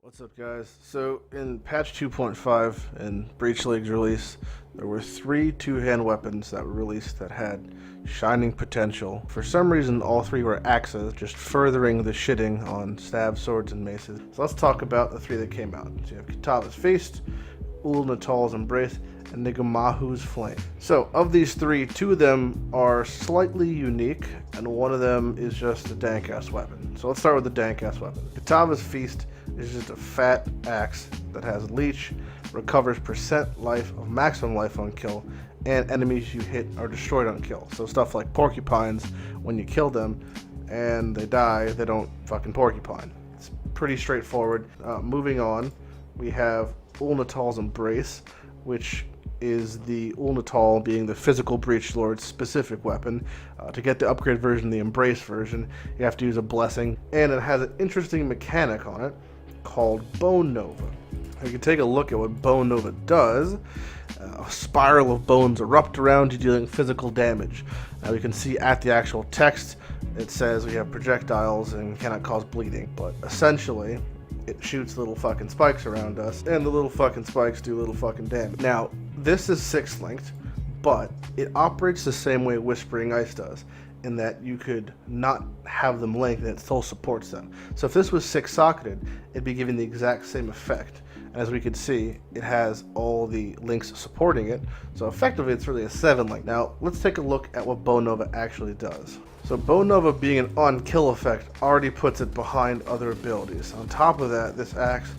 What's up, guys? So, in patch 2.5 and Breach League's release, there were 3 two-hand weapons that were released that had shining potential. For some reason, all 3 were axes, just furthering the shitting on stab swords and maces. So let's talk about the 3 that came out. So you have Kitava's Feast, Uul-Netol's Embrace, and Ngamahu's Flame. So, of these 3, 2 of them are slightly unique, and one of them is just a dank-ass weapon. So let's start with the dank-ass weapon. Kitava's Feast is just a fat axe that has leech, recovers percent life of maximum life on kill, and enemies you hit are destroyed on kill. So stuff like porcupines, when you kill them and they die, they don't fucking porcupine. It's pretty straightforward. Moving on, we have Uul-Netol's Embrace, which is the Uul-Netol being the physical breach lord's specific weapon. To get the upgrade version, the Embrace version, you have to use a blessing, and it has an interesting mechanic on it called Bone Nova. You can take a look at what Bone Nova does. A spiral of bones erupt around you, dealing physical damage. Now you can see at the actual text, it says we have projectiles and cannot cause bleeding, but essentially it shoots little fucking spikes around us, and the little fucking spikes do little fucking damage. Now, this is 6-linked, but it operates the same way Whispering Ice does, in that you could not have them linked and it still supports them. So if this was 6-socketed, it'd be giving the exact same effect. And as we can see, it has all the links supporting it, so effectively it's really a 7-link. Now, let's take a look at what Bone Nova actually does. So Bone Nova, being an on-kill effect, already puts it behind other abilities. On top of that, this axe,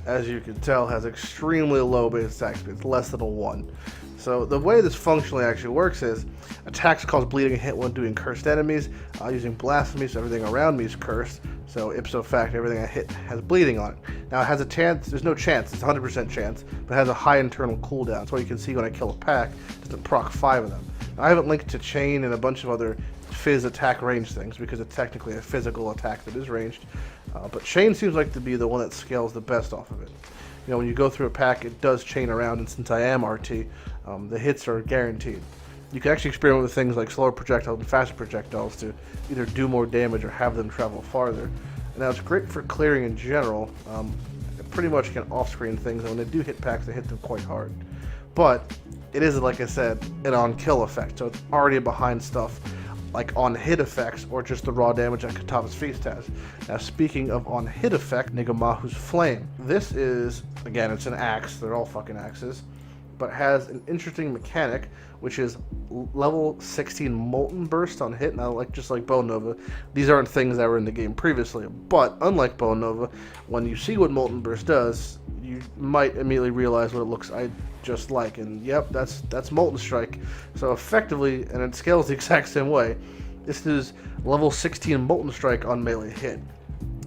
as you can tell, has extremely low base attack speed. It's less than a 1. So the way this functionally actually works is attacks cause bleeding and hit when doing cursed enemies. Using blasphemy, so everything around me is cursed. So ipso facto, everything I hit has bleeding on it. Now it has a chance, there's no chance, it's 100% chance, but it has a high internal cooldown. So you can see when I kill a pack, it doesn't proc 5 of them. Now, I haven't linked to Chain and a bunch of other fizz attack range things because it's technically a physical attack that is ranged. But Chain seems like to be the one that scales the best off of it. You know, when you go through a pack, it does chain around, and since I am RT, the hits are guaranteed. You can actually experiment with things like slower projectiles and faster projectiles to either do more damage or have them travel farther. And now it's great for clearing in general. It pretty much can off-screen things, and when they do hit packs, they hit them quite hard. But it is, like I said, an on-kill effect, so it's already behind stuff like on-hit effects or just the raw damage that Kitava's Feast has. Now, speaking of on-hit effect, Ngamahu's Flame. This is, again, it's an axe, they're all fucking axes, but has an interesting mechanic, which is level 16 Molten Burst on hit. Now, just like Bone Nova, these aren't things that were in the game previously, but unlike Bone Nova, when you see what Molten Burst does, you might immediately realize what it looks just like, and yep, that's Molten Strike. So effectively, and it scales the exact same way, this is level 16 Molten Strike on melee hit.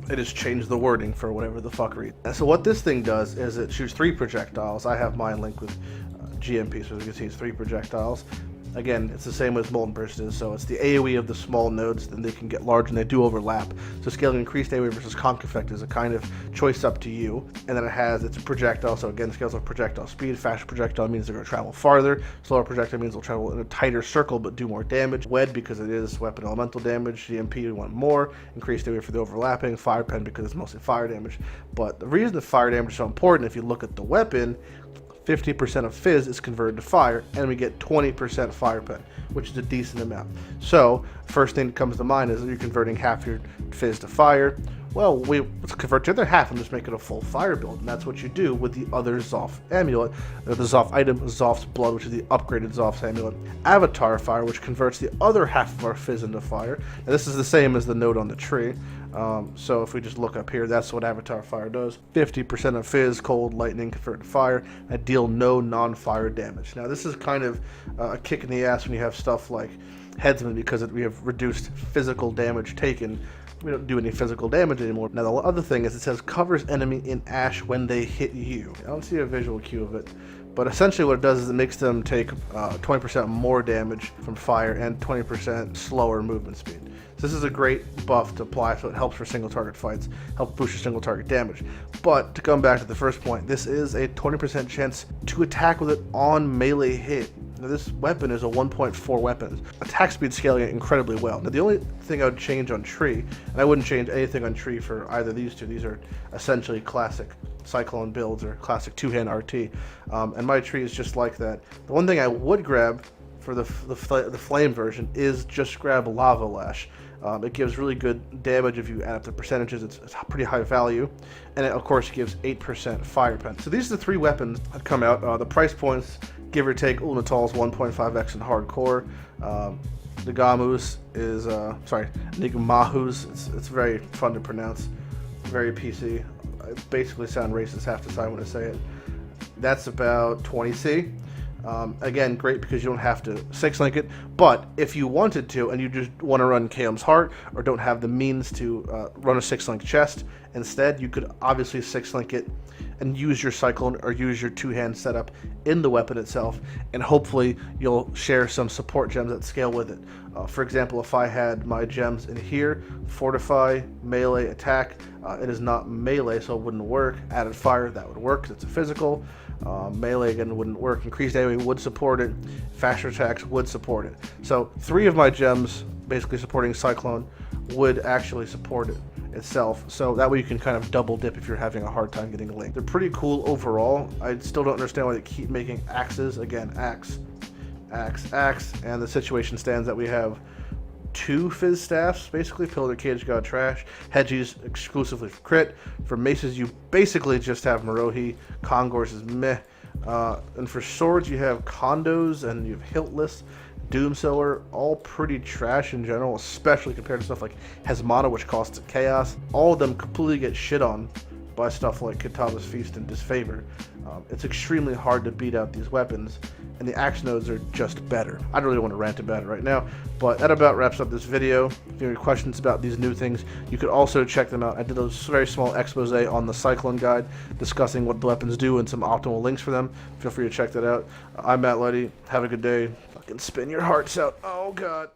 It has changed the wording for whatever the fuckery. And so what this thing does is it shoots 3 projectiles. I have mine linked with GMP, so as you can see it's 3 projectiles. Again, it's the same as Molten Burst is, so it's the AoE of the small nodes, then they can get large and they do overlap. So scaling increased AoE versus conk effect is a kind of choice up to you. And then it has its projectile, so again, scales of projectile speed. Faster projectile means they're going to travel farther. Slower projectile means they'll travel in a tighter circle but do more damage. Wed, because it is weapon elemental damage. GMP, we want more. Increased AoE for the overlapping. Fire pen, because it's mostly fire damage. But the reason the fire damage is so important, if you look at the weapon, 50% of fizz is converted to fire, and we get 20% fire pen, which is a decent amount. So, first thing that comes to mind is that you're converting half your fizz to fire. Well, let's convert the other half and just make it a full fire build, and that's what you do with the other Zoff amulet, the Zoff item, Zoff's Blood, which is the upgraded Zoff's amulet. Avatar Fire, which converts the other half of our fizz into fire. And this is the same as the node on the tree. So if we just look up here, that's what Avatar Fire does. 50% of fizz, cold, lightning, convert to fire, and deal no non-fire damage. Now this is kind of a kick in the ass when you have stuff like Headsman, because we have reduced physical damage taken. We don't do any physical damage anymore. Now the other thing is it says covers enemy in ash when they hit you. I don't see a visual cue of it, but essentially what it does is it makes them take 20% more damage from fire and 20% slower movement speed. So this is a great buff to apply, so it helps for single target fights, helps boost your single target damage. But to come back to the first point, this is a 20% chance to attack with it on melee hit. Now, this weapon is a 1.4 weapon. Attack speed scaling it incredibly well. Now, the only thing I would change on Tree, and I wouldn't change anything on Tree for either of these two. These are essentially classic Cyclone builds or classic two-hand RT. And my Tree is just like that. The one thing I would grab for the flame version is just grab Lava Lash. It gives really good damage if you add up the percentages. It's pretty high value, and it of course gives 8% fire pen. So these are the three weapons that come out. The price points, give or take, Uul-Netol's 1.5x in hardcore. Ngamahu's is Ngamahu's. It's very fun to pronounce, very PC. I basically sound racist half the time when I say it. That's about 20C. Again, great because you don't have to 6-link it, but if you wanted to and you just want to run Kaom's Heart or don't have the means to run a 6-link chest, instead you could obviously 6-link it and use your Cyclone or use your two-hand setup in the weapon itself, and hopefully you'll share some support gems that scale with it. For example, if I had my gems in here, Fortify, Melee, Attack, it is not melee so it wouldn't work. Added Fire, that would work because it's a physical. Melee again wouldn't work. Increased AoE would support it. Faster attacks would support it. So 3 of my gems basically supporting Cyclone would actually support it itself, so that way you can kind of double dip if you're having a hard time getting a link. They're pretty cool overall. I still don't understand why they keep making axes. Again, axe, and the situation stands that we have 2 Fizz staffs, basically. Pillar Cage got trash. Hedgies exclusively for crit. For maces, you basically just have Marohi. Kongors is meh. And for swords, you have Condos and you have Hiltless. Doomsower, all pretty trash in general, especially compared to stuff like Hezmata, which costs chaos. All of them completely get shit on by stuff like Kitava's Feast and Disfavor. It's extremely hard to beat out these weapons, and the axe nodes are just better. I don't really want to rant about it right now, but that about wraps up this video. If you have any questions about these new things, you could also check them out. I did a very small expose on the Cyclone guide discussing what the weapons do and some optimal links for them. Feel free to check that out. I'm Lighty. Have a good day. Fucking spin your hearts out. Oh, God.